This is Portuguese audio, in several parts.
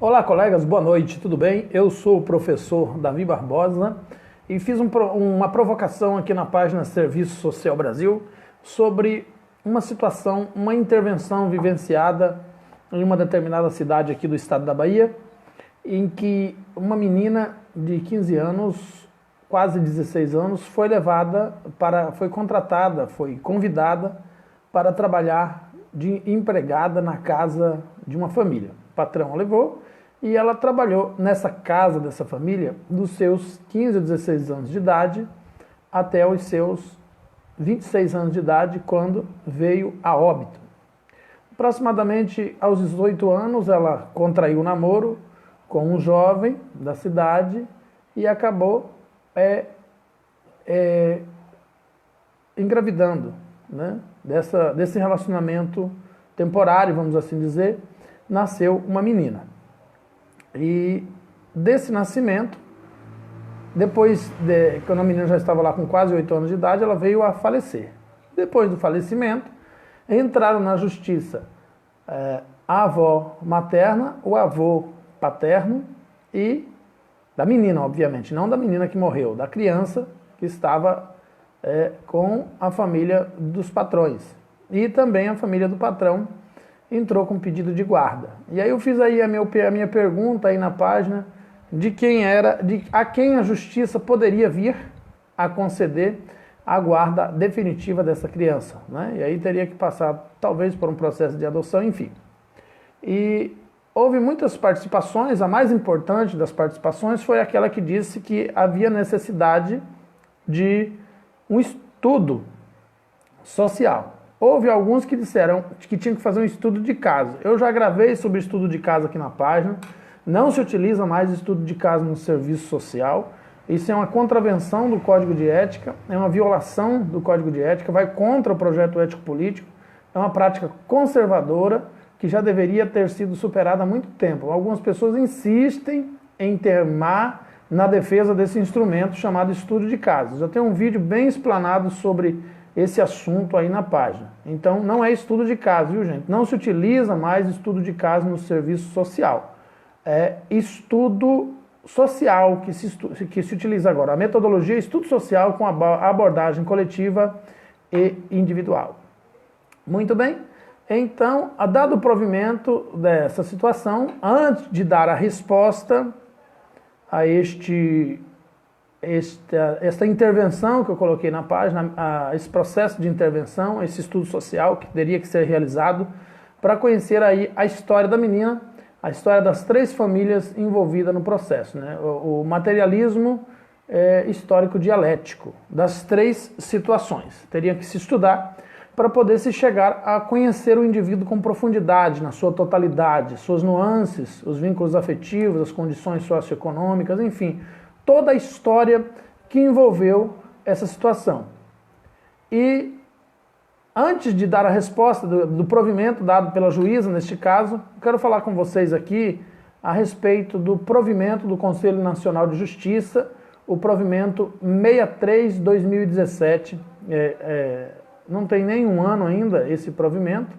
Olá, colegas, boa noite, tudo bem? Eu sou o professor Davi Barbosa e fiz uma provocação aqui na página Serviço Social Brasil sobre uma situação, uma intervenção vivenciada em uma determinada cidade aqui do estado da Bahia, em que uma menina de 15 anos, quase 16 anos, foi contratada, foi convidada para trabalhar de empregada na casa de uma família. O patrão a levou e ela trabalhou nessa casa dessa família dos seus 15 a 16 anos de idade até os seus 26 anos de idade, quando veio a óbito. Aproximadamente aos 18 anos, ela contraiu um namoro com um jovem da cidade e acabou engravidando, né? Desse relacionamento temporário, vamos assim dizer, nasceu uma menina. E desse nascimento, quando a menina já estava lá com quase 8 anos de idade, ela veio a falecer. Depois do falecimento, entraram na justiça a avó materna, o avô paterno e da menina, obviamente, não da menina que morreu, da criança que estava com a família dos patrões. E também a família do patrão entrou com pedido de guarda. E aí eu fiz aí a minha pergunta aí na página de a quem a justiça poderia vir a conceder a guarda definitiva dessa criança, né? E aí teria que passar talvez por um processo de adoção, enfim. E houve muitas participações, a mais importante das participações foi aquela que disse que havia necessidade de um estudo social. Houve alguns que disseram que tinham que fazer um estudo de caso. Eu já gravei sobre estudo de caso aqui na página. Não se utiliza mais estudo de caso no serviço social. Isso é uma contravenção do Código de Ética, é uma violação do Código de Ética, vai contra o projeto ético-político, é uma prática conservadora que já deveria ter sido superada há muito tempo. Algumas pessoas insistem em teimar na defesa desse instrumento chamado estudo de casos. Já tem um vídeo bem explanado sobre esse assunto aí na página. Então, não é estudo de caso, viu, gente? Não se utiliza mais estudo de caso no serviço social. É estudo social que se utiliza agora. A metodologia é estudo social com abordagem coletiva e individual. Muito bem. Então, dado o provimento dessa situação, antes de dar a resposta a esta intervenção que eu coloquei na página, esse processo de intervenção, esse estudo social que teria que ser realizado para conhecer aí a história da menina, a história das 3 famílias envolvidas no processo, né? O materialismo histórico dialético das 3 situações. Teria que se estudar para poder se chegar a conhecer o indivíduo com profundidade, na sua totalidade, suas nuances, os vínculos afetivos, as condições socioeconômicas, enfim, toda a história que envolveu essa situação. E antes de dar a resposta do provimento dado pela juíza, neste caso, quero falar com vocês aqui a respeito do provimento do Conselho Nacional de Justiça, o provimento 63/2017. Não tem nenhum ano ainda esse provimento,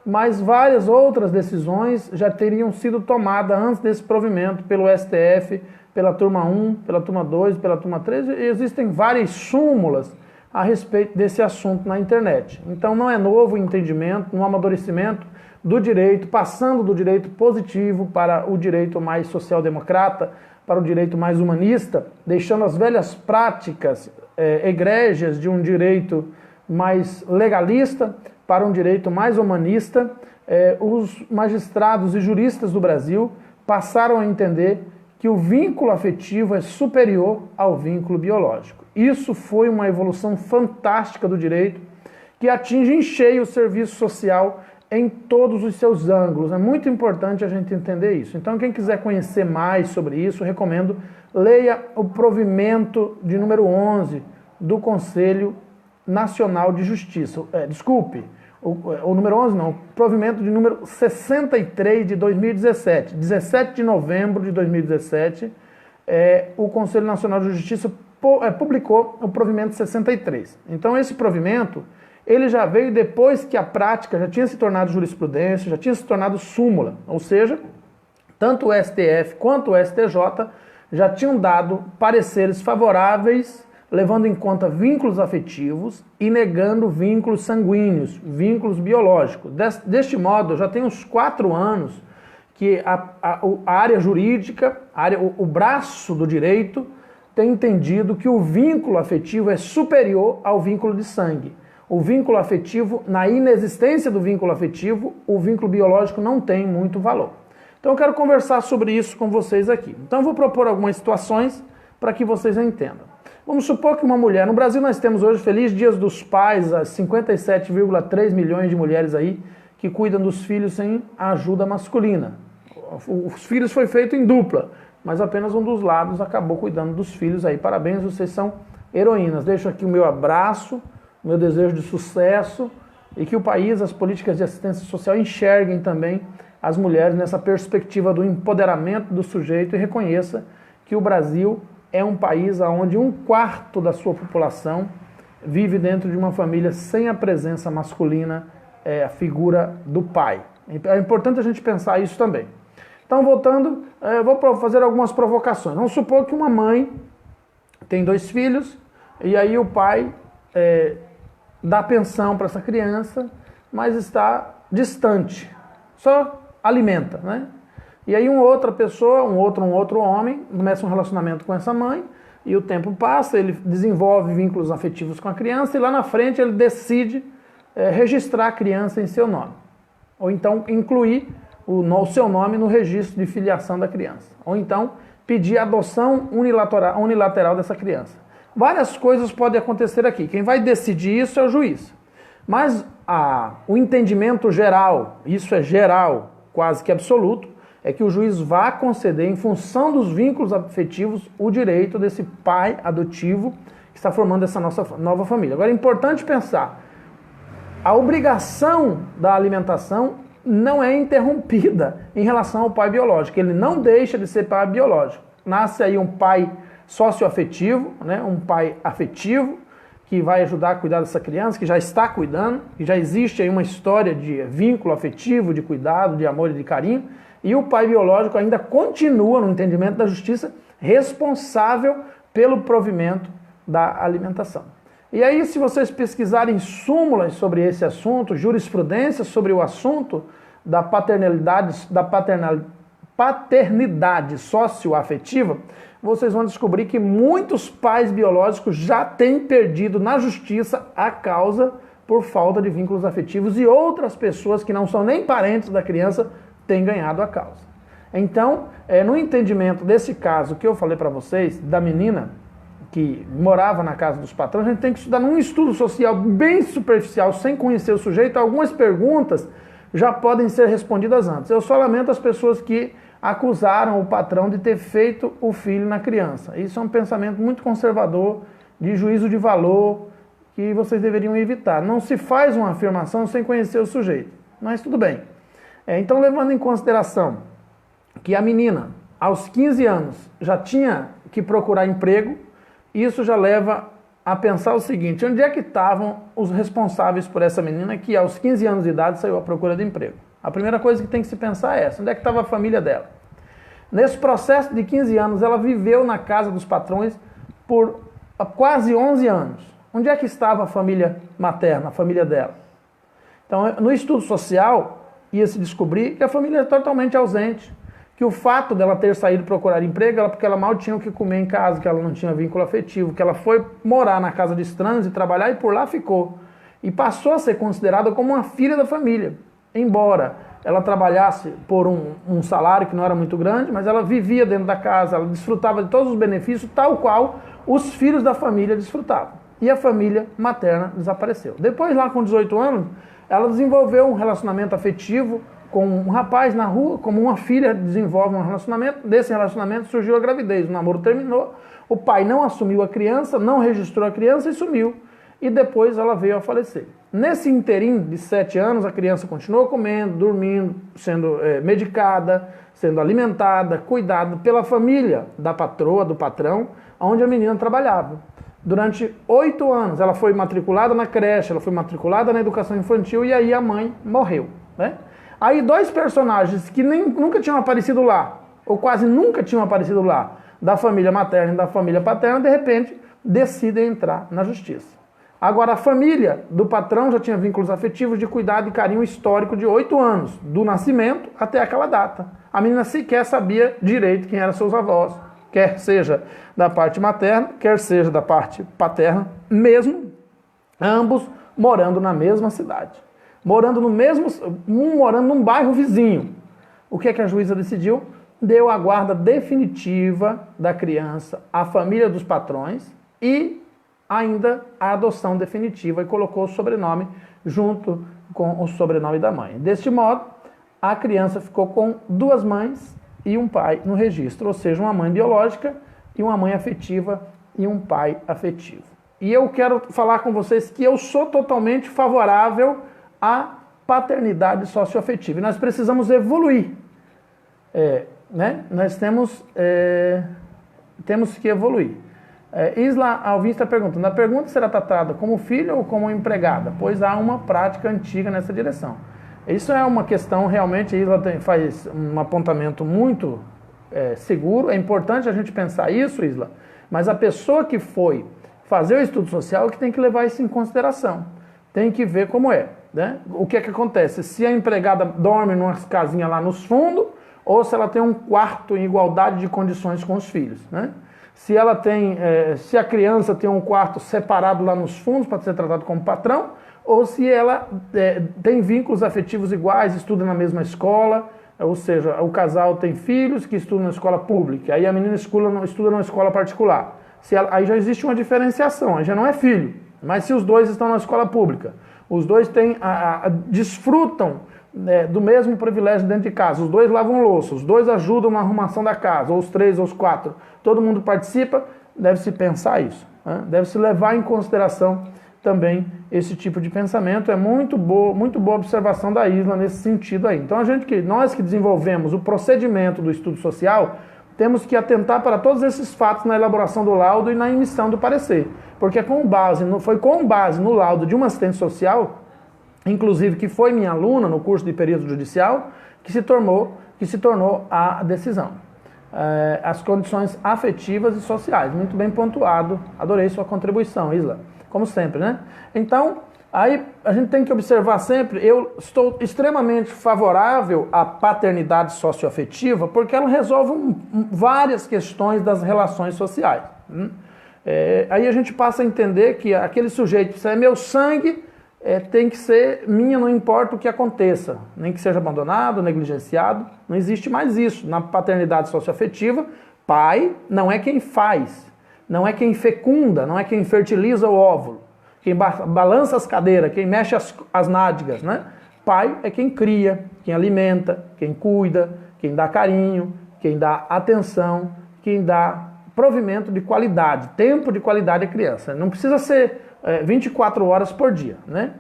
mas várias outras decisões já teriam sido tomadas antes desse provimento pelo STF, pela turma 1, pela turma 2, pela turma 3, e existem várias súmulas a respeito desse assunto na internet. Então não é novo o entendimento, um amadurecimento do direito, passando do direito positivo para o direito mais social-democrata, para o direito mais humanista, deixando as velhas práticas egrégias de um direito mais legalista para um direito mais humanista. Os magistrados e juristas do Brasil passaram a entender que o vínculo afetivo é superior ao vínculo biológico. Isso foi uma evolução fantástica do direito que atinge em cheio o serviço social em todos os seus ângulos. É muito importante a gente entender isso. Então, quem quiser conhecer mais sobre isso, recomendo, leia o provimento de número 11 do Conselho Nacional de Justiça. O número 11 não, o provimento de número 63 de 2017, 17 de novembro de 2017, o Conselho Nacional de Justiça publicou o provimento 63. Então esse provimento, ele já veio depois que a prática já tinha se tornado jurisprudência, já tinha se tornado súmula, ou seja, tanto o STF quanto o STJ já tinham dado pareceres favoráveis, levando em conta vínculos afetivos e negando vínculos sanguíneos, vínculos biológicos. Deste modo, já tem uns 4 anos que a área jurídica, o braço do direito, tem entendido que o vínculo afetivo é superior ao vínculo de sangue. O vínculo afetivo, na inexistência do vínculo afetivo, o vínculo biológico não tem muito valor. Então eu quero conversar sobre isso com vocês aqui. Então eu vou propor algumas situações para que vocês entendam. Vamos supor que uma mulher, no Brasil nós temos hoje, feliz Dias dos Pais, as 57,3 milhões de mulheres aí que cuidam dos filhos sem ajuda masculina. Os filhos foi feito em dupla, mas apenas um dos lados acabou cuidando dos filhos aí. Parabéns, vocês são heroínas. Deixo aqui o meu abraço, o meu desejo de sucesso e que o país, as políticas de assistência social enxerguem também as mulheres nessa perspectiva do empoderamento do sujeito e reconheça que o Brasil é um país onde 1/4 da sua população vive dentro de uma família sem a presença masculina, a figura do pai. É importante a gente pensar isso também. Então, voltando, vou fazer algumas provocações. Vamos supor que uma mãe tem 2 filhos e aí o pai dá pensão para essa criança, mas está distante, só alimenta, né? E aí uma outra pessoa, um outro homem, começa um relacionamento com essa mãe, e o tempo passa, ele desenvolve vínculos afetivos com a criança, e lá na frente ele decide registrar a criança em seu nome. Ou então incluir o seu nome no registro de filiação da criança. Ou então pedir a adoção unilateral dessa criança. Várias coisas podem acontecer aqui. Quem vai decidir isso é o juiz. Mas o entendimento geral, isso é geral, quase que absoluto, é que o juiz vai conceder, em função dos vínculos afetivos, o direito desse pai adotivo que está formando essa nossa nova família. Agora é importante pensar, a obrigação da alimentação não é interrompida em relação ao pai biológico, ele não deixa de ser pai biológico. Nasce aí um pai socioafetivo, né? Um pai afetivo, que vai ajudar a cuidar dessa criança, que já está cuidando, que já existe aí uma história de vínculo afetivo, de cuidado, de amor e de carinho, e o pai biológico ainda continua, no entendimento da justiça, responsável pelo provimento da alimentação. E aí, se vocês pesquisarem súmulas sobre esse assunto, jurisprudência sobre o assunto da paternidade socioafetiva, vocês vão descobrir que muitos pais biológicos já têm perdido na justiça a causa por falta de vínculos afetivos e outras pessoas que não são nem parentes da criança têm ganhado a causa. Então, no entendimento desse caso que eu falei para vocês, da menina que morava na casa dos patrões, a gente tem que estudar num estudo social bem superficial, sem conhecer o sujeito. Algumas perguntas já podem ser respondidas antes. Eu só lamento as pessoas que acusaram o patrão de ter feito o filho na criança. Isso é um pensamento muito conservador, de juízo de valor, que vocês deveriam evitar. Não se faz uma afirmação sem conhecer o sujeito, mas tudo bem. Então, levando em consideração que a menina, aos 15 anos, já tinha que procurar emprego, isso já leva a pensar o seguinte: onde é que estavam os responsáveis por essa menina que aos 15 anos de idade saiu à procura de emprego? A primeira coisa que tem que se pensar é essa: onde é que estava a família dela? Nesse processo de 15 anos, ela viveu na casa dos patrões por quase 11 anos. Onde é que estava a família materna, a família dela? Então, no estudo social, ia se descobrir que a família é totalmente ausente, que o fato dela ter saído procurar emprego era porque ela mal tinha o que comer em casa, que ela não tinha vínculo afetivo, que ela foi morar na casa de estranhos e trabalhar e por lá ficou. E passou a ser considerada como uma filha da família, embora ela trabalhasse por um salário que não era muito grande, mas ela vivia dentro da casa, ela desfrutava de todos os benefícios, tal qual os filhos da família desfrutavam. E a família materna desapareceu. Depois, lá com 18 anos, ela desenvolveu um relacionamento afetivo com um rapaz na rua, como uma filha desenvolve um relacionamento. Desse relacionamento surgiu a gravidez, o namoro terminou, o pai não assumiu a criança, não registrou a criança e sumiu. E depois ela veio a falecer. Nesse interim de 7 anos, a criança continuou comendo, dormindo, sendo medicada, sendo alimentada, cuidada pela família da patroa, do patrão, onde a menina trabalhava. Durante 8 anos, ela foi matriculada na creche, ela foi matriculada na educação infantil e aí a mãe morreu, né? Aí dois personagens que nunca tinham aparecido lá, ou quase nunca tinham aparecido lá, da família materna e da família paterna, de repente decidem entrar na justiça. Agora, a família do patrão já tinha vínculos afetivos de cuidado e carinho histórico de 8 anos, do nascimento até aquela data. A menina sequer sabia direito quem eram seus avós, quer seja da parte materna, quer seja da parte paterna, mesmo ambos morando na mesma cidade. Morando num bairro vizinho. O que é que a juíza decidiu? Deu a guarda definitiva da criança à família dos patrões e ainda a adoção definitiva e colocou o sobrenome junto com o sobrenome da mãe. Deste modo, a criança ficou com 2 mães e um pai no registro, ou seja, uma mãe biológica e uma mãe afetiva e um pai afetivo. E eu quero falar com vocês que eu sou totalmente favorável à paternidade socioafetiva. E nós precisamos evoluir. Nós temos que evoluir. Isla Alvim está perguntando, a pergunta será tratada como filha ou como empregada? Pois há uma prática antiga nessa direção. Isso é uma questão, realmente, a Isla faz um apontamento muito seguro. É importante a gente pensar isso, Isla, mas a pessoa que foi fazer o estudo social é que tem que levar isso em consideração. Tem que ver como é. Né? O que é que acontece? Se a empregada dorme numa casinha lá nos fundos, ou se ela tem um quarto em igualdade de condições com os filhos. Né? Se a criança tem um quarto separado lá nos fundos para ser tratado como patrão, ou se ela tem vínculos afetivos iguais, estuda na mesma escola, ou seja, o casal tem filhos que estudam na escola pública, aí a menina estuda numa escola particular. Aí já existe uma diferenciação, aí já não é filho. Mas se os dois estão na escola pública, os dois desfrutam do mesmo privilégio dentro de casa, os dois lavam louça, os dois ajudam na arrumação da casa, ou os 3 ou os 4, todo mundo participa, deve-se pensar isso. Né? Deve-se levar em consideração também esse tipo de pensamento. É muito boa observação da Isla nesse sentido aí. Então nós que desenvolvemos o procedimento do estudo social, temos que atentar para todos esses fatos na elaboração do laudo e na emissão do parecer. Porque foi com base no laudo de uma assistente social, inclusive que foi minha aluna no curso de período judicial, que se tornou a decisão. As condições afetivas e sociais. Muito bem pontuado. Adorei sua contribuição, Isla. Como sempre, né? Então, aí a gente tem que observar sempre, eu estou extremamente favorável à paternidade socioafetiva porque ela resolve várias questões das relações sociais. Aí a gente passa a entender que aquele sujeito, se é meu sangue, tem que ser minha, não importa o que aconteça, nem que seja abandonado, negligenciado, não existe mais isso. Na paternidade socioafetiva, pai não é quem faz, não é quem fecunda, não é quem fertiliza o óvulo, quem balança as cadeiras, quem mexe as nádegas, né? Pai é quem cria, quem alimenta, quem cuida, quem dá carinho, quem dá atenção, quem dá provimento de qualidade, tempo de qualidade à criança. Não precisa ser 24 horas por dia, né?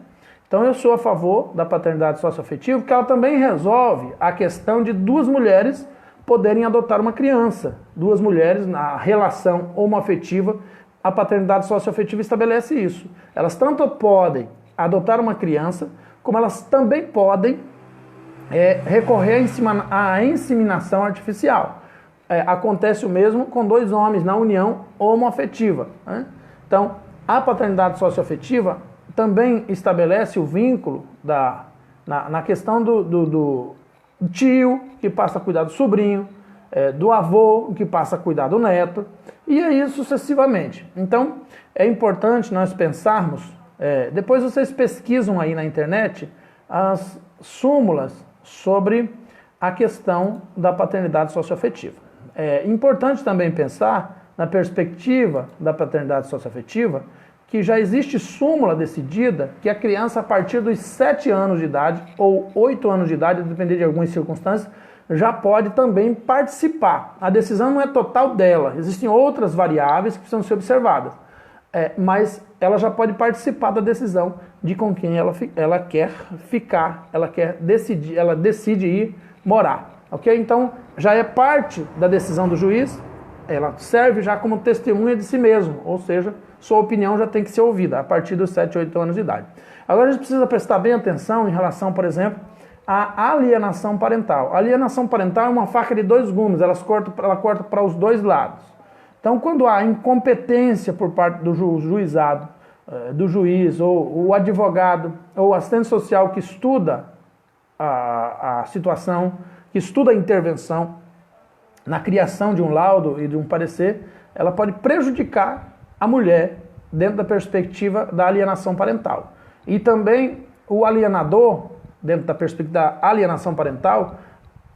Então eu sou a favor da paternidade socioafetiva, porque ela também resolve a questão de 2 mulheres poderem adotar uma criança. 2 mulheres na relação homoafetiva, a paternidade socioafetiva estabelece isso. Elas tanto podem adotar uma criança, como elas também podem recorrer à inseminação artificial. Acontece o mesmo com 2 homens na união homoafetiva. Né? Então, a paternidade socioafetiva também estabelece o vínculo na questão do tio, que passa a cuidar do sobrinho, do avô, que passa a cuidar do neto, e aí sucessivamente. Então, é importante nós pensarmos, depois vocês pesquisam aí na internet as súmulas sobre a questão da paternidade socioafetiva. É importante também pensar, na perspectiva da paternidade socioafetiva, que já existe súmula decidida que a criança, a partir dos 7 anos de idade ou 8 anos de idade, dependendo de algumas circunstâncias, já pode também participar. A decisão não é total dela, existem outras variáveis que precisam ser observadas, mas ela já pode participar da decisão de com quem ela quer ficar, ela decide ir morar. Ok? Então, já é parte da decisão do juiz, ela serve já como testemunha de si mesmo, ou seja, sua opinião já tem que ser ouvida a partir dos 7, 8 anos de idade. Agora a gente precisa prestar bem atenção em relação, por exemplo, a alienação parental. A alienação parental é uma faca de dois gumes, ela corta para os dois lados. Então, quando há incompetência por parte do juizado, do juiz, ou o advogado, ou o assistente social que estuda a situação, que estuda a intervenção na criação de um laudo e de um parecer, ela pode prejudicar a mulher dentro da perspectiva da alienação parental. E também o alienador, dentro da perspectiva da alienação parental,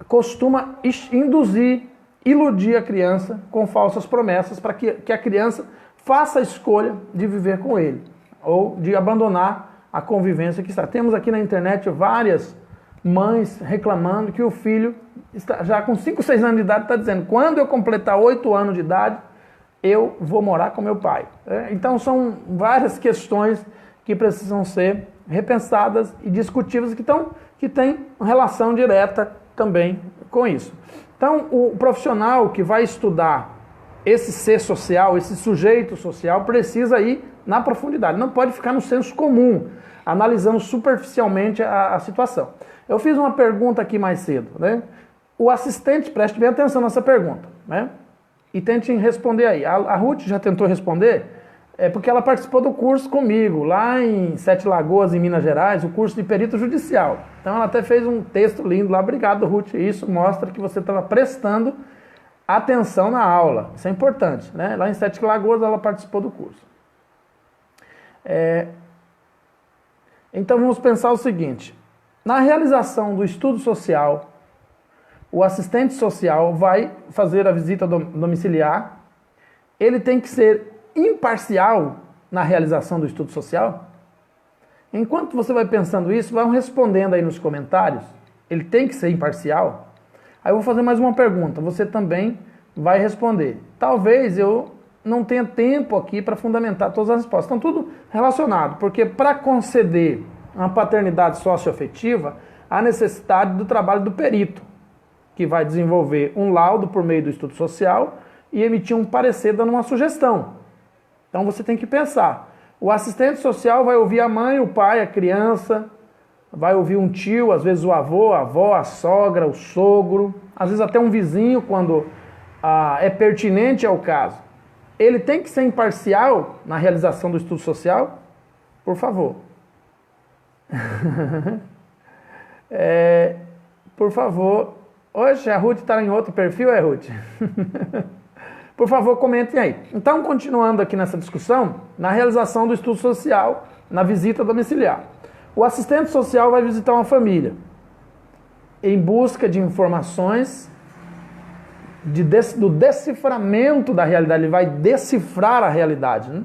costuma induzir, iludir a criança com falsas promessas para que a criança faça a escolha de viver com ele ou de abandonar a convivência que está. Temos aqui na internet várias mães reclamando que o filho, está, já com 5, 6 anos de idade, está dizendo: quando eu completar 8 anos de idade, eu vou morar com meu pai. Então são várias questões que precisam ser repensadas e discutidas, que têm relação direta também com isso. Então, o profissional que vai estudar esse ser social, esse sujeito social, precisa ir na profundidade. Não pode ficar no senso comum, analisando superficialmente a situação. Eu fiz uma pergunta aqui mais cedo, né? O assistente, preste bem atenção nessa pergunta, né? E tente responder aí. A Ruth já tentou responder, porque ela participou do curso comigo, lá em Sete Lagoas, em Minas Gerais, o curso de perito judicial. Então ela até fez um texto lindo lá. Obrigado, Ruth. Isso mostra que você estava prestando atenção na aula. Isso é importante, né? Lá em Sete Lagoas ela participou do curso. Então vamos pensar o seguinte: na realização do estudo social, o assistente social vai fazer a visita domiciliar, ele tem que ser imparcial na realização do estudo social? Enquanto você vai pensando isso, vão respondendo aí nos comentários. Ele tem que ser imparcial? Aí eu vou fazer mais uma pergunta, você também vai responder. Talvez eu não tenha tempo aqui para fundamentar todas as respostas. Estão tudo relacionado, porque para conceder uma paternidade socioafetiva, há necessidade do trabalho do perito, que vai desenvolver um laudo por meio do estudo social e emitir um parecer dando uma sugestão. Então você tem que pensar. O assistente social vai ouvir a mãe, o pai, a criança, vai ouvir um tio, às vezes o avô, a avó, a sogra, o sogro, às vezes até um vizinho, quando é pertinente ao caso. Ele tem que ser imparcial na realização do estudo social? Por favor. Por favor. Hoje a Ruth está em outro perfil, Ruth? Por favor, comentem aí. Então, continuando aqui nessa discussão, na realização do estudo social, na visita domiciliar. O assistente social vai visitar uma família em busca de informações do deciframento da realidade. Ele vai decifrar a realidade, né?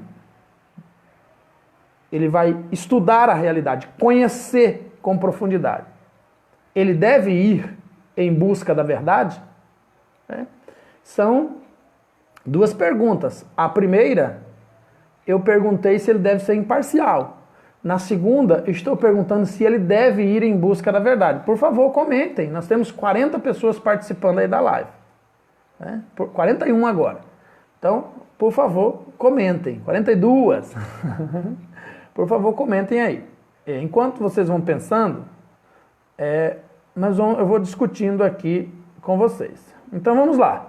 Ele vai estudar a realidade, conhecer com profundidade. Ele deve ir em busca da verdade? São duas perguntas. A primeira, eu perguntei se ele deve ser imparcial. Na segunda, estou perguntando se ele deve ir em busca da verdade. Por favor, comentem. Nós temos 40 pessoas participando aí da live. 41 agora. Então, por favor, comentem. 42. Por favor, comentem aí. Enquanto vocês vão pensando, eu vou discutindo aqui com vocês. Então, vamos lá.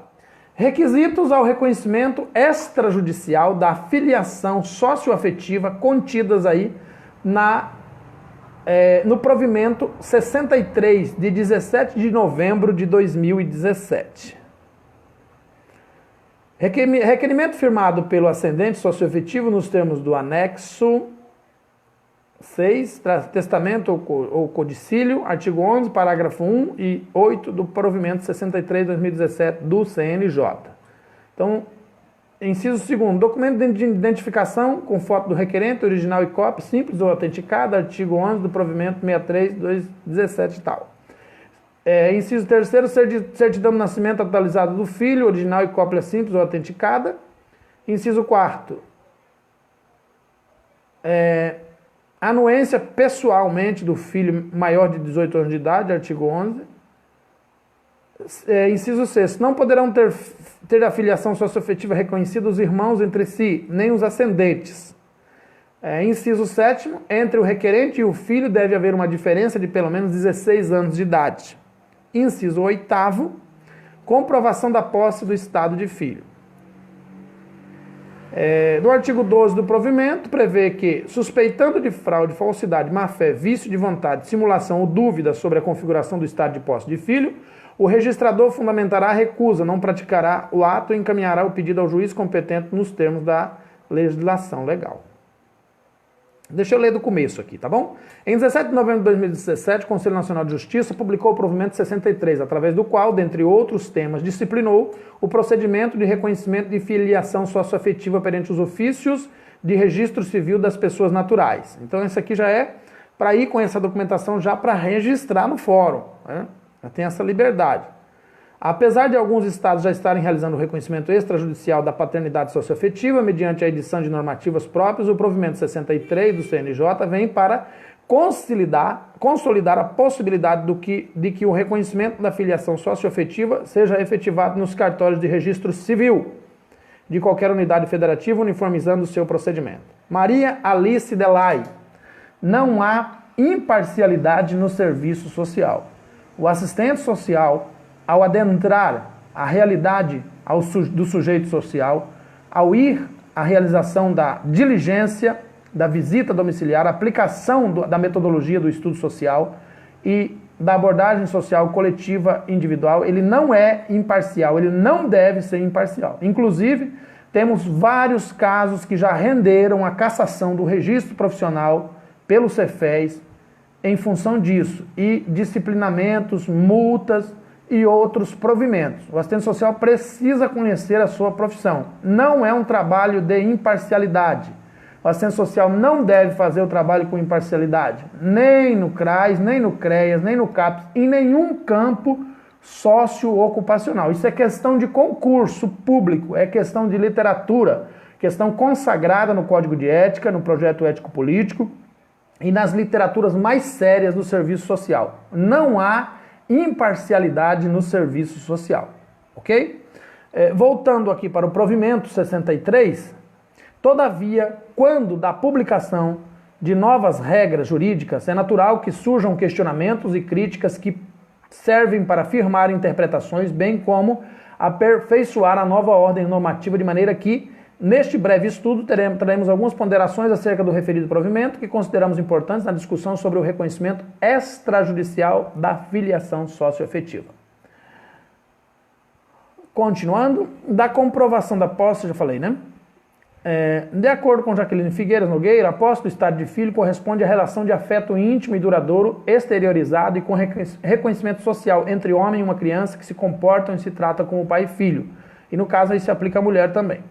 Requisitos ao reconhecimento extrajudicial da filiação socioafetiva contidas aí no provimento 63, de 17 de novembro de 2017. Requerimento firmado pelo ascendente socioafetivo nos termos do anexo 6, testamento ou codicílio, artigo 11, parágrafo 1 e 8 do provimento 63 de 2017 do CNJ. Então, inciso 2º, documento de identificação com foto do requerente, original e cópia, simples ou autenticada, artigo 11 do provimento 63 de 2017 e tal. Inciso 3º, certidão de nascimento atualizada do filho, original e cópia simples ou autenticada. Inciso 4º, anuência pessoalmente do filho maior de 18 anos de idade, artigo 11. Inciso 6º, não poderão ter a filiação socioafetiva reconhecida os irmãos entre si, nem os ascendentes. Inciso 7º, entre o requerente e o filho deve haver uma diferença de pelo menos 16 anos de idade. Inciso 8º, comprovação da posse do estado de filho. Do artigo 12 do provimento, prevê que, suspeitando de fraude, falsidade, má-fé, vício de vontade, simulação ou dúvida sobre a configuração do estado de posse de filho, o registrador fundamentará a recusa, não praticará o ato e encaminhará o pedido ao juiz competente nos termos da legislação legal. Deixa eu ler do começo aqui, tá bom? Em 17 de novembro de 2017, o Conselho Nacional de Justiça publicou o provimento 63, através do qual, dentre outros temas, disciplinou o procedimento de reconhecimento de filiação socioafetiva perante os ofícios de registro civil das pessoas naturais. Então, isso aqui já é para ir com essa documentação já para registrar no fórum, né? Já tem essa liberdade. Apesar de alguns estados já estarem realizando o reconhecimento extrajudicial da paternidade socioafetiva, mediante a edição de normativas próprias, o provimento 63 do CNJ vem para consolidar a possibilidade de que o reconhecimento da filiação socioafetiva seja efetivado nos cartórios de registro civil de qualquer unidade federativa, uniformizando o seu procedimento. Maria Alice Delay, não há imparcialidade no serviço social. O assistente social, ao adentrar a realidade do sujeito social, ao ir à realização da diligência, da visita domiciliar, aplicação da metodologia do estudo social e da abordagem social coletiva individual, ele não é imparcial, ele não deve ser imparcial. Inclusive, temos vários casos que já renderam a cassação do registro profissional pelo Cefes em função disso, e disciplinamentos, multas e outros provimentos. O assistente social precisa conhecer a sua profissão. Não é um trabalho de imparcialidade. O assistente social não deve fazer o trabalho com imparcialidade. Nem no CRAS, nem no CREAS, nem no CAPES, em nenhum campo socioocupacional. Isso é questão de concurso público, é questão de literatura, questão consagrada no Código de Ética, no Projeto Ético-Político e nas literaturas mais sérias do serviço social. Não há imparcialidade no serviço social, ok? Voltando aqui para o provimento 63, todavia, quando da publicação de novas regras jurídicas, é natural que surjam questionamentos e críticas que servem para afirmar interpretações, bem como aperfeiçoar a nova ordem normativa, de maneira que, neste breve estudo, teremos algumas ponderações acerca do referido provimento que consideramos importantes na discussão sobre o reconhecimento extrajudicial da filiação socioafetiva. Continuando, da comprovação da posse, já falei, né? De acordo com Jaqueline Figueiras Nogueira, a posse do estado de filho corresponde à relação de afeto íntimo e duradouro, exteriorizado e com reconhecimento social entre homem e uma criança que se comportam e se tratam como pai e filho. E no caso aí se aplica à mulher também.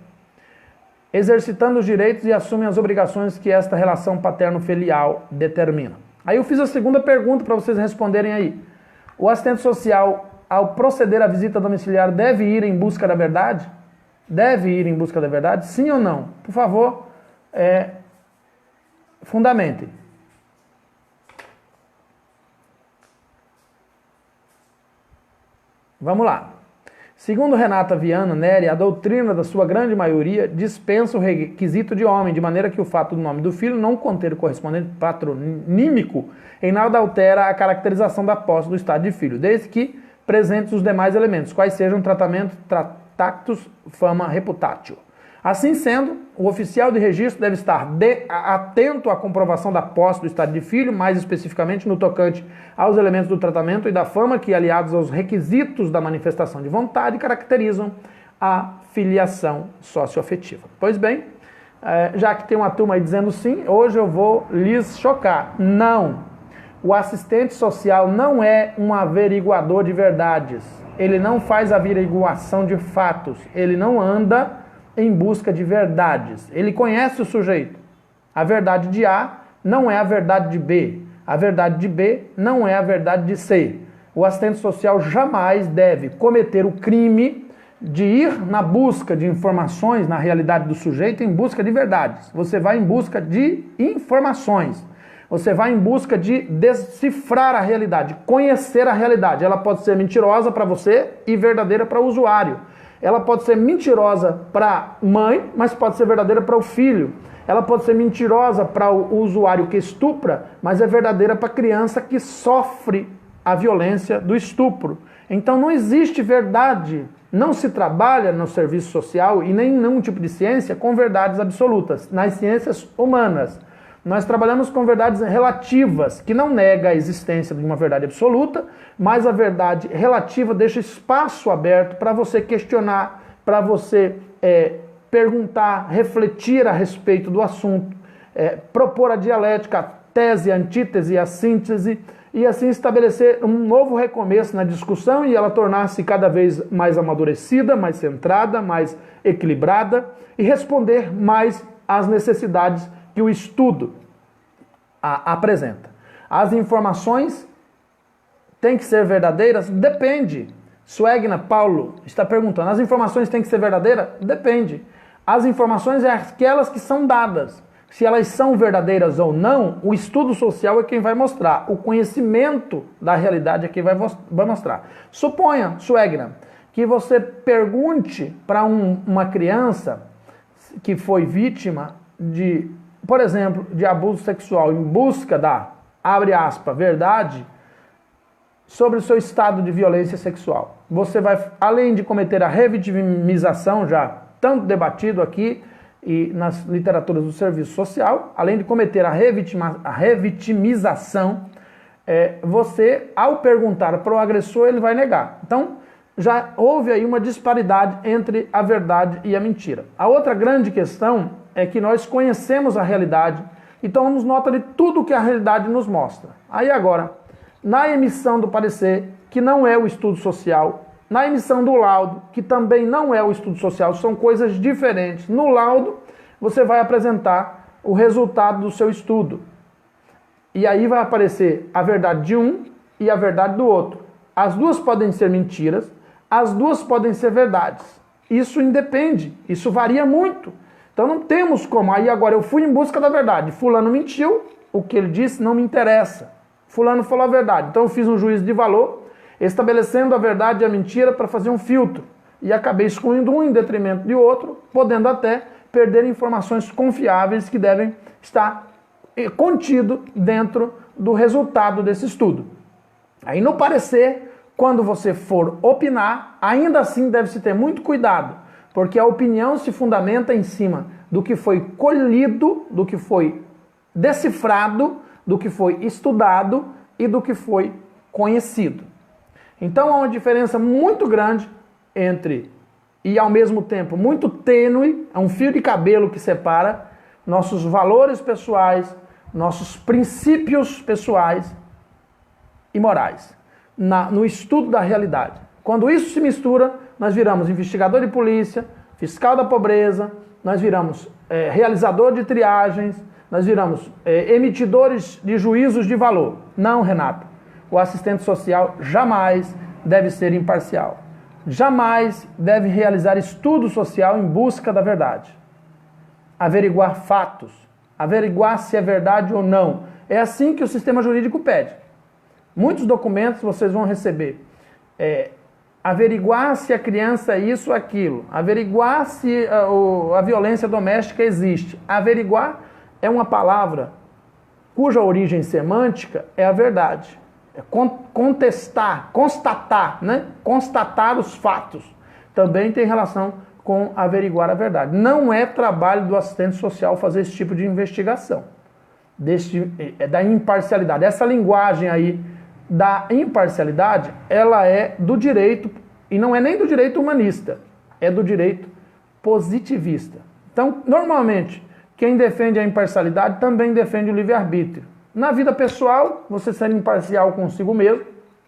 Exercitando os direitos e assumem as obrigações que esta relação paterno-filial determina. Aí eu fiz a segunda pergunta para vocês responderem aí. O assistente social, ao proceder à visita domiciliar, deve ir em busca da verdade? Deve ir em busca da verdade? Sim ou não? Por favor, fundamentem. Vamos lá. Segundo Renata Viana Neri, a doutrina da sua grande maioria dispensa o requisito de homem, de maneira que o fato do nome do filho não conter o correspondente patronímico em nada altera a caracterização da posse do estado de filho, desde que presentes os demais elementos, quais sejam tratamento, tactus, fama, reputatio. Assim sendo, o oficial de registro deve estar atento à comprovação da posse do estado de filho, mais especificamente no tocante aos elementos do tratamento e da fama que, aliados aos requisitos da manifestação de vontade, caracterizam a filiação socioafetiva. Pois bem, já que tem uma turma aí dizendo sim, hoje eu vou lhes chocar. Não! O assistente social não é um averiguador de verdades. Ele não faz averiguação de fatos. Ele não anda em busca de verdades. Ele conhece o sujeito. A verdade de A não é a verdade de B. A verdade de B não é a verdade de C. O assistente social jamais deve cometer o crime de ir na busca de informações na realidade do sujeito em busca de verdades. Você vai em busca de informações. Você vai em busca de decifrar a realidade, conhecer a realidade. Ela pode ser mentirosa para você e verdadeira para o usuário. Ela pode ser mentirosa para a mãe, mas pode ser verdadeira para o filho. ela pode ser mentirosa para o usuário que estupra, mas é verdadeira para a criança que sofre a violência do estupro. Então não existe verdade, não se trabalha no serviço social e nem em nenhum tipo de ciência com verdades absolutas. Nas ciências humanas, nós trabalhamos com verdades relativas, que não nega a existência de uma verdade absoluta, mas a verdade relativa deixa espaço aberto para você questionar, para você perguntar, refletir a respeito do assunto, propor a dialética, a tese, a antítese, a síntese, e assim estabelecer um novo recomeço na discussão e ela tornar-se cada vez mais amadurecida, mais centrada, mais equilibrada e responder mais às necessidades que o estudo apresenta. As informações têm que ser verdadeiras? Depende. Suegna Paulo está perguntando, as informações têm que ser verdadeiras? Depende. As informações é aquelas que são dadas. Se elas são verdadeiras ou não, o estudo social é quem vai mostrar. O conhecimento da realidade é quem vai mostrar. Suponha, Suegna, que você pergunte para uma criança que foi vítima de, por exemplo, de abuso sexual em busca da, abre aspas, verdade sobre o seu estado de violência sexual. Você vai, além de cometer a revitimização, já tanto debatido aqui e nas literaturas do serviço social, além de cometer a revitimização, você, ao perguntar para o agressor, ele vai negar. Então, já houve aí uma disparidade entre a verdade e a mentira. A outra grande questão é que nós conhecemos a realidade e tomamos nota de tudo que a realidade nos mostra. Aí agora, na emissão do parecer, que não é o estudo social, na emissão do laudo, que também não é o estudo social, são coisas diferentes. No laudo, você vai apresentar o resultado do seu estudo. E aí vai aparecer a verdade de um e a verdade do outro. As duas podem ser mentiras, as duas podem ser verdades. Isso independe, isso varia muito. Então não temos como. Aí agora eu fui em busca da verdade. Fulano mentiu, o que ele disse não me interessa. Fulano falou a verdade. Então eu fiz um juízo de valor, estabelecendo a verdade e a mentira para fazer um filtro. E acabei excluindo um em detrimento de outro, podendo até perder informações confiáveis que devem estar contido dentro do resultado desse estudo. Aí no parecer, quando você for opinar, ainda assim deve-se ter muito cuidado, porque a opinião se fundamenta em cima do que foi colhido, do que foi decifrado, do que foi estudado e do que foi conhecido. Então há uma diferença muito grande entre, e ao mesmo tempo muito tênue, é um fio de cabelo que separa nossos valores pessoais, nossos princípios pessoais e morais, no estudo da realidade. Quando isso se mistura, nós viramos investigador de polícia, fiscal da pobreza, nós viramos realizador de triagens, nós viramos emitidores de juízos de valor. Não, Renato. O assistente social jamais deve ser imparcial. Jamais deve realizar estudo social em busca da verdade. Averiguar fatos, averiguar se é verdade ou não. É assim que o sistema jurídico pede. Muitos documentos vocês vão receber. Averiguar se a criança é isso ou aquilo. Averiguar se a violência doméstica existe. Averiguar é uma palavra cuja origem semântica é a verdade. É contestar, constatar, né? Constatar os fatos. Também tem relação com averiguar a verdade. Não é trabalho do assistente social fazer esse tipo de investigação. Da imparcialidade. Essa linguagem aí da imparcialidade, ela é do direito, e não é nem do direito humanista, é do direito positivista. Então, normalmente, quem defende a imparcialidade também defende o livre-arbítrio. Na vida pessoal, você ser imparcial consigo mesmo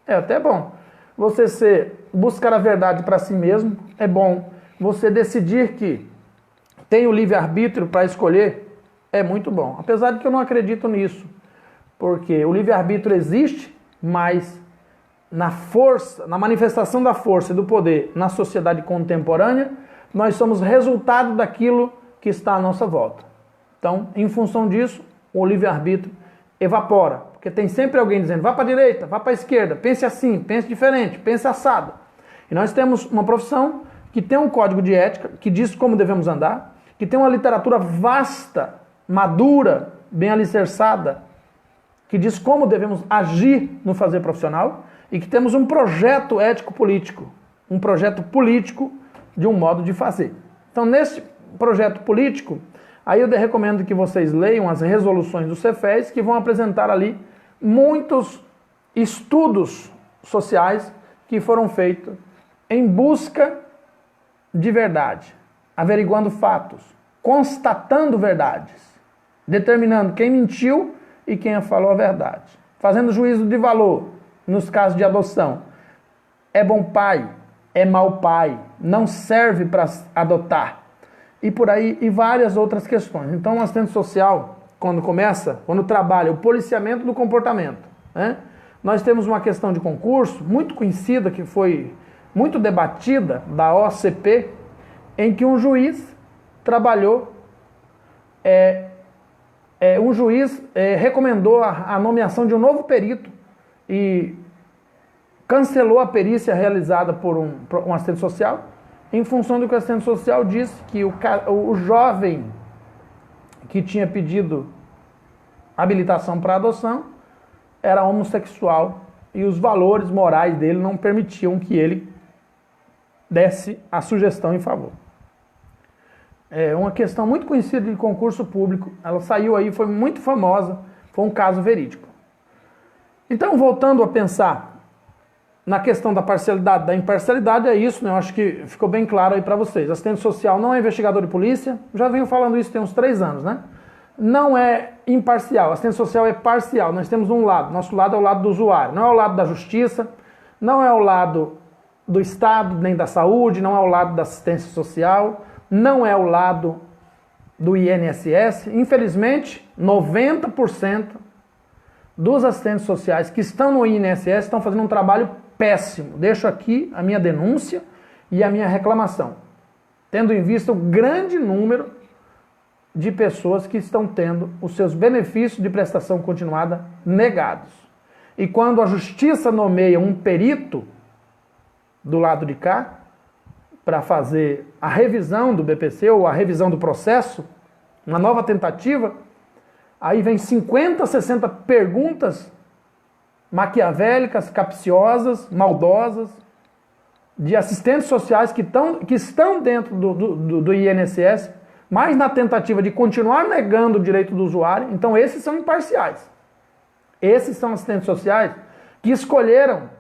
é até bom. Você buscar a verdade para si mesmo é bom. Você decidir que tem o livre-arbítrio para escolher é muito bom. Apesar de que eu não acredito nisso. Porque o livre-arbítrio existe, mas na força, na manifestação da força e do poder na sociedade contemporânea, nós somos resultado daquilo que está à nossa volta. Então, em função disso, o livre-arbítrio evapora, porque tem sempre alguém dizendo, vá para a direita, vá para a esquerda, pense assim, pense diferente, pense assado. E nós temos uma profissão que tem um código de ética, que diz como devemos andar, que tem uma literatura vasta madura, bem alicerçada, que diz como devemos agir no fazer profissional e que temos um projeto ético-político, um projeto político de um modo de fazer. Então, nesse projeto político, aí eu recomendo que vocês leiam as resoluções do Cefes, que vão apresentar ali muitos estudos sociais que foram feitos em busca de verdade, averiguando fatos, constatando verdades, determinando quem mentiu e quem falou a verdade, fazendo juízo de valor nos casos de adoção. É bom pai, é mau pai, não serve para adotar. E por aí, e várias outras questões. Então, o assistente social, quando trabalha o policiamento do comportamento, né? Nós temos uma questão de concurso muito conhecida, que foi muito debatida, da OCP, em que um juiz trabalhou, recomendou a nomeação de um novo perito e cancelou a perícia realizada por um assistente social, em função do que o assistente social disse que o jovem que tinha pedido habilitação para adoção era homossexual e os valores morais dele não permitiam que ele desse a sugestão em favor. É uma questão muito conhecida de concurso público, ela saiu aí, foi muito famosa, foi um caso verídico. Então, voltando a pensar na questão da parcialidade, da imparcialidade, é isso, né? Eu acho que ficou bem claro aí para vocês. Assistente social não é investigador de polícia, já venho falando isso tem uns 3 anos, né? Não é imparcial, assistente social é parcial. Nós temos um lado, nosso lado é o lado do usuário, não é o lado da justiça, não é o lado do Estado, nem da saúde, não é o lado da assistência social, não é o lado do INSS. Infelizmente, 90% dos assistentes sociais que estão no INSS estão fazendo um trabalho péssimo. Deixo aqui a minha denúncia e a minha reclamação, tendo em vista o grande número de pessoas que estão tendo os seus benefícios de prestação continuada negados. E quando a justiça nomeia um perito do lado de cá para fazer a revisão do BPC ou a revisão do processo, uma nova tentativa, aí vem 50, 60 perguntas maquiavélicas, capciosas, maldosas, de assistentes sociais que estão dentro do INSS, mas na tentativa de continuar negando o direito do usuário. Então esses são imparciais. Esses são assistentes sociais que escolheram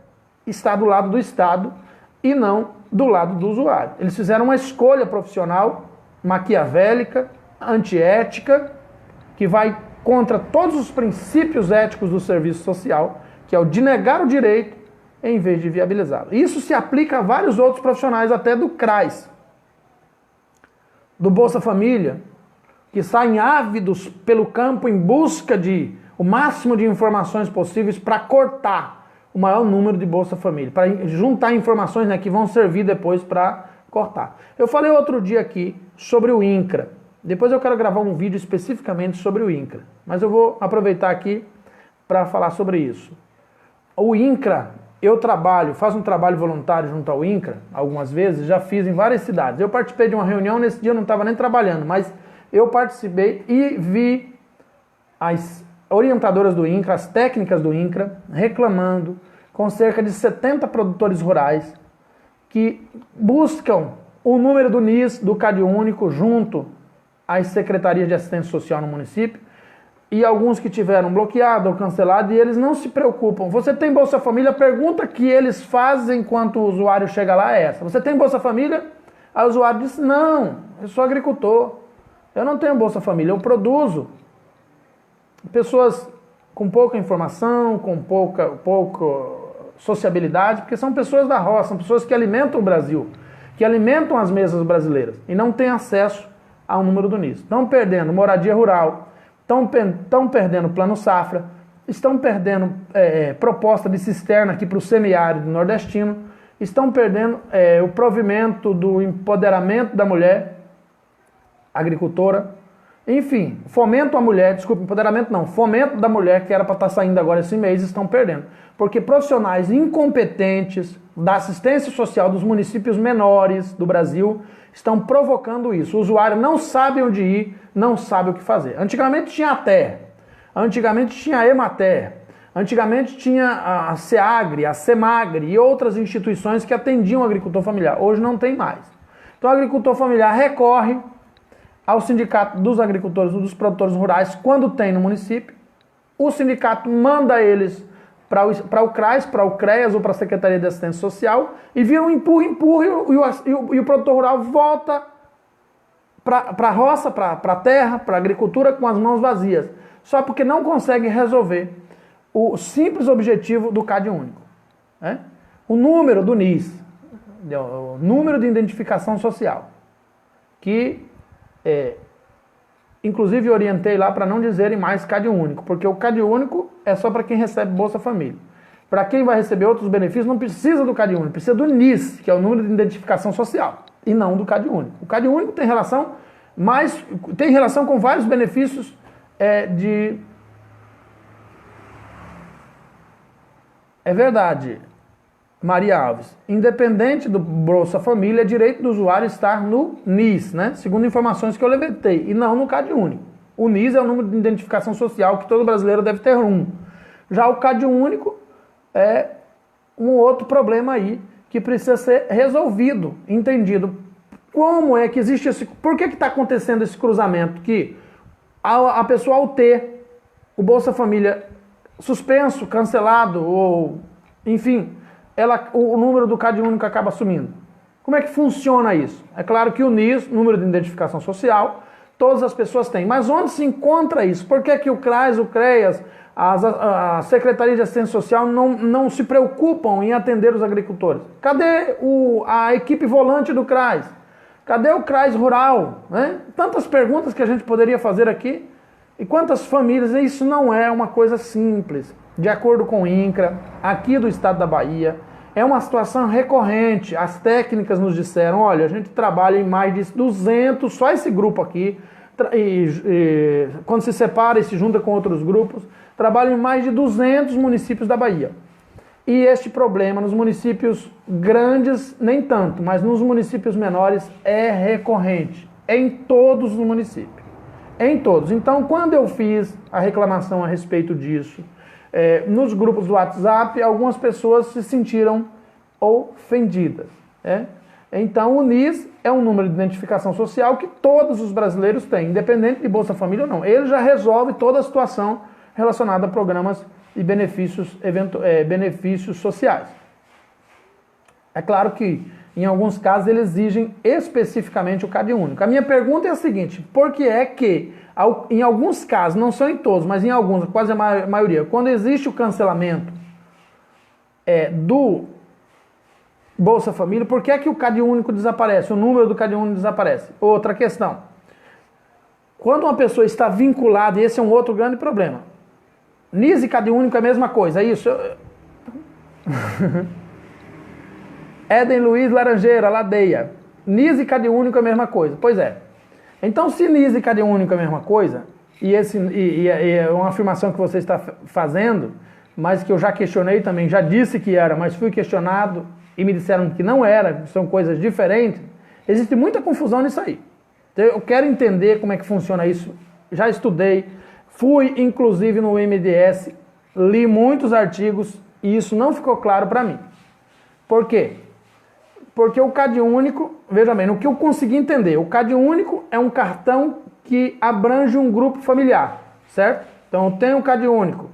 estar do lado do Estado e não do lado do usuário. Eles fizeram uma escolha profissional maquiavélica, antiética, que vai contra todos os princípios éticos do serviço social, que é o de negar o direito em vez de viabilizá-lo. Isso se aplica a vários outros profissionais, até do CRAS, do Bolsa Família, que saem ávidos pelo campo em busca de o máximo de informações possíveis para cortar o maior número de Bolsa Família, para juntar informações, né, que vão servir depois para cortar. Eu falei outro dia aqui sobre o INCRA. Depois eu quero gravar um vídeo especificamente sobre o INCRA, mas eu vou aproveitar aqui para falar sobre isso. O INCRA, faço um trabalho voluntário junto ao INCRA, algumas vezes, já fiz em várias cidades. Eu participei de uma reunião, nesse dia eu não estava nem trabalhando, mas eu participei e vi as orientadoras do INCRA, as técnicas do INCRA, reclamando com cerca de 70 produtores rurais que buscam o número do NIS, do CadÚnico, junto às secretarias de assistência social no município, e alguns que tiveram bloqueado ou cancelado, e eles não se preocupam. Você tem Bolsa Família? A pergunta que eles fazem enquanto o usuário chega lá é essa. Você tem Bolsa Família? Aí o usuário diz, não, eu sou agricultor, eu não tenho Bolsa Família, eu produzo. Pessoas com pouca informação, com pouca sociabilidade, porque são pessoas da roça, são pessoas que alimentam o Brasil, que alimentam as mesas brasileiras, e não têm acesso ao número do NIS. Estão perdendo moradia rural, estão perdendo plano safra, estão perdendo proposta de cisterna aqui para o semiárido nordestino, estão perdendo o provimento do empoderamento da mulher agricultora, Enfim, fomento à mulher, desculpa, empoderamento não, fomento da mulher, que era para estar saindo agora esse mês, estão perdendo. Porque profissionais incompetentes da assistência social dos municípios menores do Brasil estão provocando isso. O usuário não sabe onde ir, não sabe o que fazer. Antigamente tinha a TER, antigamente tinha a Emater, antigamente tinha a SEAGRE, a SEMAGRE e outras instituições que atendiam o agricultor familiar. Hoje não tem mais. Então o agricultor familiar recorre ao sindicato dos agricultores, dos produtores rurais, quando tem no município. O sindicato manda eles para o CRAS, para o CREAS ou para a Secretaria de Assistência Social e vira um empurra e o produtor rural volta para a roça, para a terra, para a agricultura com as mãos vazias. Só porque não consegue resolver o simples objetivo do CAD único. Né? O número do NIS, o número de identificação social, que inclusive orientei lá para não dizerem mais CAD único, porque o CAD único é só para quem recebe Bolsa Família. Para quem vai receber outros benefícios não precisa do CAD único, precisa do NIS, que é o número de identificação social, e não do CAD único. O CAD único tem relação com vários benefícios É verdade, Maria Alves. Independente do Bolsa Família, é direito do usuário estar no NIS, né? Segundo informações que eu levantei, e não no CAD único. O NIS é o número de identificação social que todo brasileiro deve ter um. Já o CAD único é um outro problema aí que precisa ser resolvido, entendido. Como é que existe esse... Por que está acontecendo esse cruzamento? Que a pessoa, ao ter o Bolsa Família suspenso, cancelado, ou enfim, o número do CAD único acaba sumindo. Como é que funciona isso? É claro que o NIS, número de identificação social, todas as pessoas têm. Mas onde se encontra isso? Por que o CRAS, o CREAS, a Secretaria de Assistência Social não se preocupam em atender os agricultores? Cadê a equipe volante do CRAS? Cadê o CRAS rural? Né? Tantas perguntas que a gente poderia fazer aqui. E quantas famílias? Isso não é uma coisa simples. De acordo com o INCRA, aqui do estado da Bahia, é uma situação recorrente. As técnicas nos disseram, olha, a gente trabalha em mais de 200, só esse grupo aqui, quando se separa e se junta com outros grupos, trabalha em mais de 200 municípios da Bahia. E este problema nos municípios grandes, nem tanto, mas nos municípios menores é recorrente. É em todos os municípios. Em todos. Então, quando eu fiz a reclamação a respeito disso, nos grupos do WhatsApp, algumas pessoas se sentiram ofendidas. Então, o NIS é um número de identificação social que todos os brasileiros têm, independente de Bolsa Família ou não. Ele já resolve toda a situação relacionada a programas e benefícios sociais. É claro que, em alguns casos, eles exigem especificamente o CAD único. A minha pergunta é a seguinte: por que é que, em alguns casos, não são em todos, mas em alguns, quase a maioria, quando existe o cancelamento do Bolsa Família, por que é que o CAD único desaparece, o número do CAD único desaparece? Outra questão. Quando uma pessoa está vinculada, e esse é um outro grande problema, NIS e CAD único é a mesma coisa, é isso? Éden Luiz Laranjeira, Ladeia. NIS e CAD único é a mesma coisa. Pois é. Então, se NIS e CAD único é a mesma coisa, e é uma afirmação que você está fazendo, mas que eu já questionei também, já disse que era, mas fui questionado e me disseram que não era, são coisas diferentes, existe muita confusão nisso aí. Então, eu quero entender como é que funciona isso. Já estudei, fui inclusive no MDS, li muitos artigos e isso não ficou claro para mim. Por quê? Porque o CAD único, veja bem, no que eu consegui entender, o CAD único é um cartão que abrange um grupo familiar, certo? Então tem o CAD único,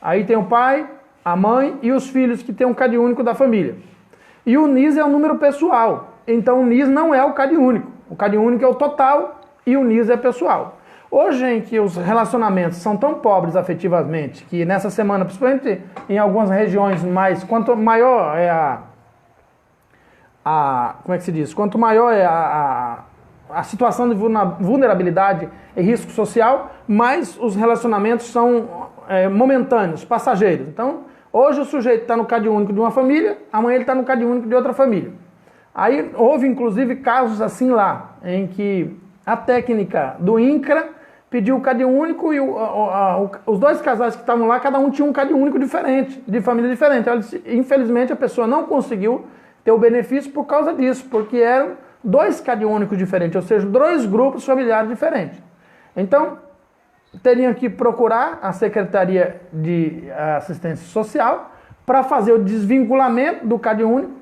aí tem o pai, a mãe e os filhos que tem um CAD único da família. E o NIS é um número pessoal, então o NIS não é o CAD único. O CAD único é o total e o NIS é pessoal. Hoje em que os relacionamentos são tão pobres afetivamente, que nessa semana, principalmente em algumas regiões mais, quanto maior é como é que se diz? Quanto maior é a situação de vulnerabilidade e risco social, mais os relacionamentos são momentâneos, passageiros. Então, hoje o sujeito está no CAD único de uma família, amanhã ele está no CAD único de outra família. Aí houve inclusive casos assim lá, em que a técnica do INCRA pediu o CAD único e os dois casais que estavam lá, cada um tinha um CAD único diferente, de família diferente. Infelizmente a pessoa não conseguiu ter o benefício por causa disso, porque eram dois CAD únicos diferentes, ou seja, dois grupos familiares diferentes. Então, teriam que procurar a Secretaria de Assistência Social para fazer o desvinculamento do CAD único,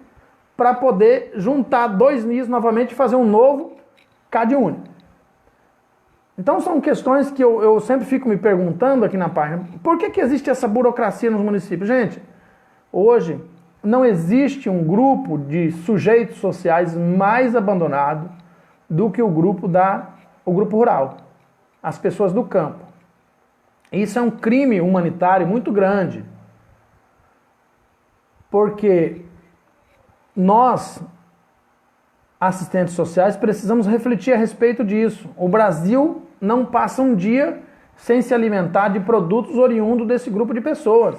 para poder juntar dois NIS novamente e fazer um novo CAD único. Então são questões que eu sempre fico me perguntando aqui na página. Por que existe essa burocracia nos municípios? Gente, hoje não existe um grupo de sujeitos sociais mais abandonado do que o grupo rural, as pessoas do campo. Isso é um crime humanitário muito grande, porque nós, assistentes sociais, precisamos refletir a respeito disso. O Brasil não passa um dia sem se alimentar de produtos oriundos desse grupo de pessoas.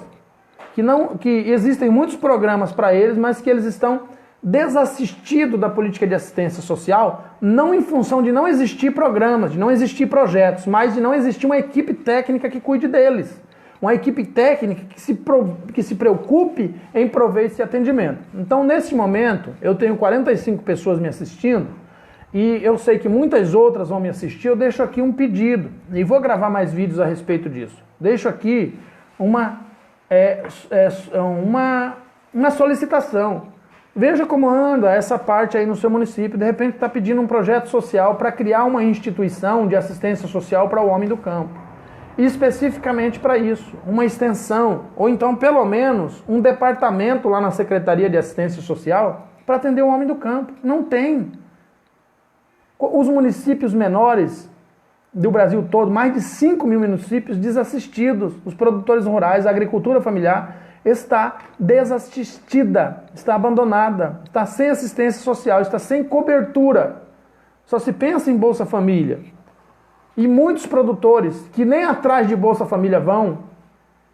Que existem muitos programas para eles, mas que eles estão desassistidos da política de assistência social, não em função de não existir programas, de não existir projetos, mas de não existir uma equipe técnica que cuide deles. Uma equipe técnica que se preocupe em prover esse atendimento. Então, nesse momento, eu tenho 45 pessoas me assistindo e eu sei que muitas outras vão me assistir. Eu deixo aqui um pedido e vou gravar mais vídeos a respeito disso. Deixo aqui uma solicitação. Veja como anda essa parte aí no seu município. De repente está pedindo um projeto social para criar uma instituição de assistência social para o homem do campo. Especificamente para isso, uma extensão, ou então pelo menos um departamento lá na Secretaria de Assistência Social para atender o homem do campo. Não tem. Os municípios menores do Brasil todo, mais de 5 mil municípios desassistidos, os produtores rurais, a agricultura familiar está desassistida, está abandonada, está sem assistência social, está sem cobertura. Só se pensa em Bolsa Família. E muitos produtores que nem atrás de Bolsa Família vão,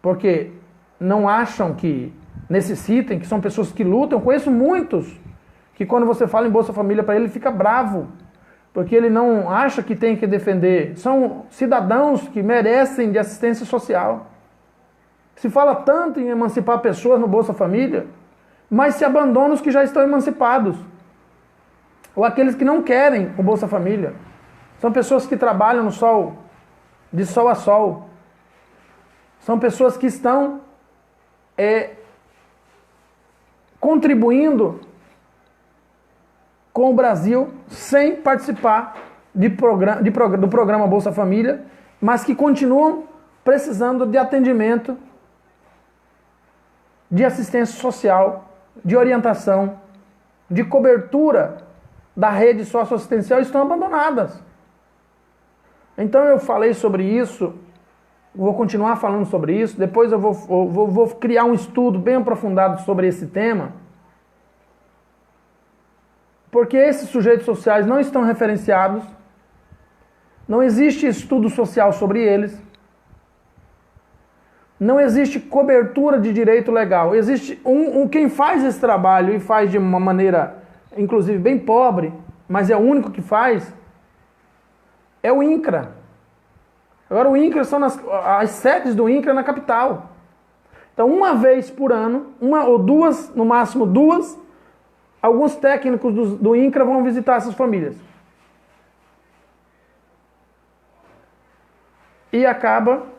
porque não acham que necessitem, que são pessoas que lutam. Eu conheço muitos que quando você fala em Bolsa Família para ele fica bravo, porque ele não acha que tem que defender. São cidadãos que merecem de assistência social. Se fala tanto em emancipar pessoas no Bolsa Família, mas se abandona os que já estão emancipados. Ou aqueles que não querem o Bolsa Família. São pessoas que trabalham no sol, de sol a sol. São pessoas que estão contribuindo com o Brasil sem participar do programa Bolsa Família, mas que continuam precisando de atendimento, de assistência social, de orientação, de cobertura da rede socioassistencial, estão abandonadas. Então eu falei sobre isso, vou continuar falando sobre isso, depois eu vou criar um estudo bem aprofundado sobre esse tema, porque esses sujeitos sociais não estão referenciados, não existe estudo social sobre eles, não existe cobertura de direito legal. Existe quem faz esse trabalho e faz de uma maneira, inclusive, bem pobre, mas é o único que faz, é o INCRA. Agora o INCRA são as sedes do INCRA na capital. Então uma vez por ano, uma ou duas, no máximo duas, alguns técnicos do INCRA vão visitar essas famílias. E acaba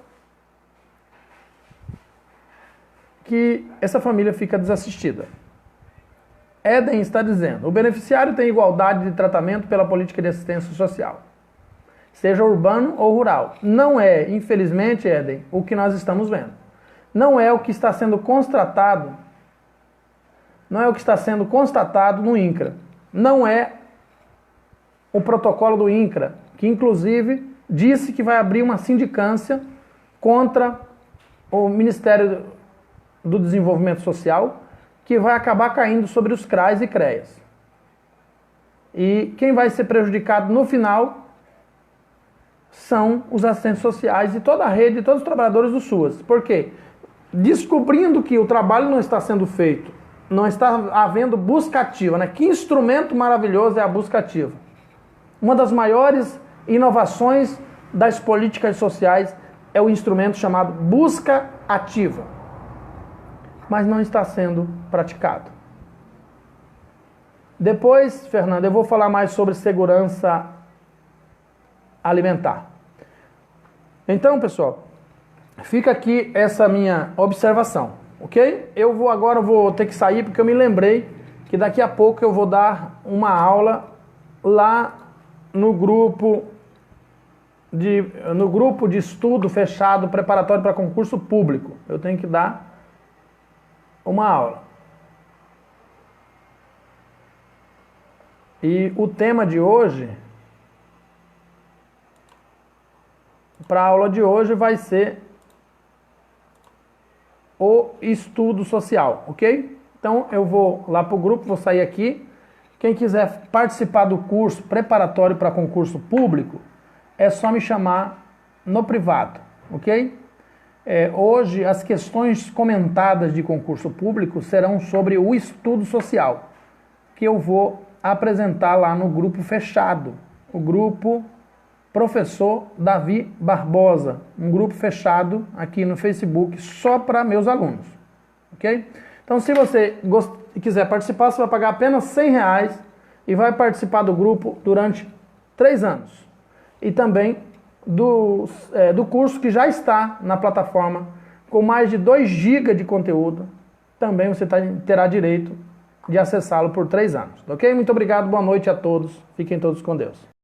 que essa família fica desassistida. Éden está dizendo: o beneficiário tem igualdade de tratamento pela política de assistência social, seja urbano ou rural. Não é, infelizmente, Éden, o que nós estamos vendo. Não é o que está sendo constatado. Não é o que está sendo constatado no INCRA. Não é o protocolo do INCRA, que inclusive disse que vai abrir uma sindicância contra o Ministério do Desenvolvimento Social, que vai acabar caindo sobre os CRAs e CREAs. E quem vai ser prejudicado no final são os assistentes sociais e toda a rede, todos os trabalhadores do SUAS. Por quê? Descobrindo que o trabalho não está sendo feito, não está havendo busca ativa, né? Que instrumento maravilhoso é a busca ativa. Uma das maiores inovações das políticas sociais é o instrumento chamado busca ativa, mas não está sendo praticado. Depois, Fernando, eu vou falar mais sobre segurança alimentar. Então, pessoal, fica aqui essa minha observação, ok? Agora vou ter que sair porque eu me lembrei que daqui a pouco eu vou dar uma aula lá no grupo de estudo fechado preparatório para concurso público. Eu tenho que dar uma aula. E o tema de hoje, para a aula de hoje, vai ser o estudo social, ok? Então eu vou lá para o grupo, vou sair aqui. Quem quiser participar do curso preparatório para concurso público, é só me chamar no privado, ok? Hoje as questões comentadas de concurso público serão sobre o estudo social, que eu vou apresentar lá no grupo fechado, o grupo Professor Davi Barbosa, um grupo fechado aqui no Facebook só para meus alunos, ok? Então se você quiser participar, você vai pagar apenas R$100 e vai participar do grupo durante 3 anos. E também do curso que já está na plataforma com mais de 2 GB de conteúdo, também você terá direito de acessá-lo por 3 anos, ok? Muito obrigado, boa noite a todos, fiquem todos com Deus.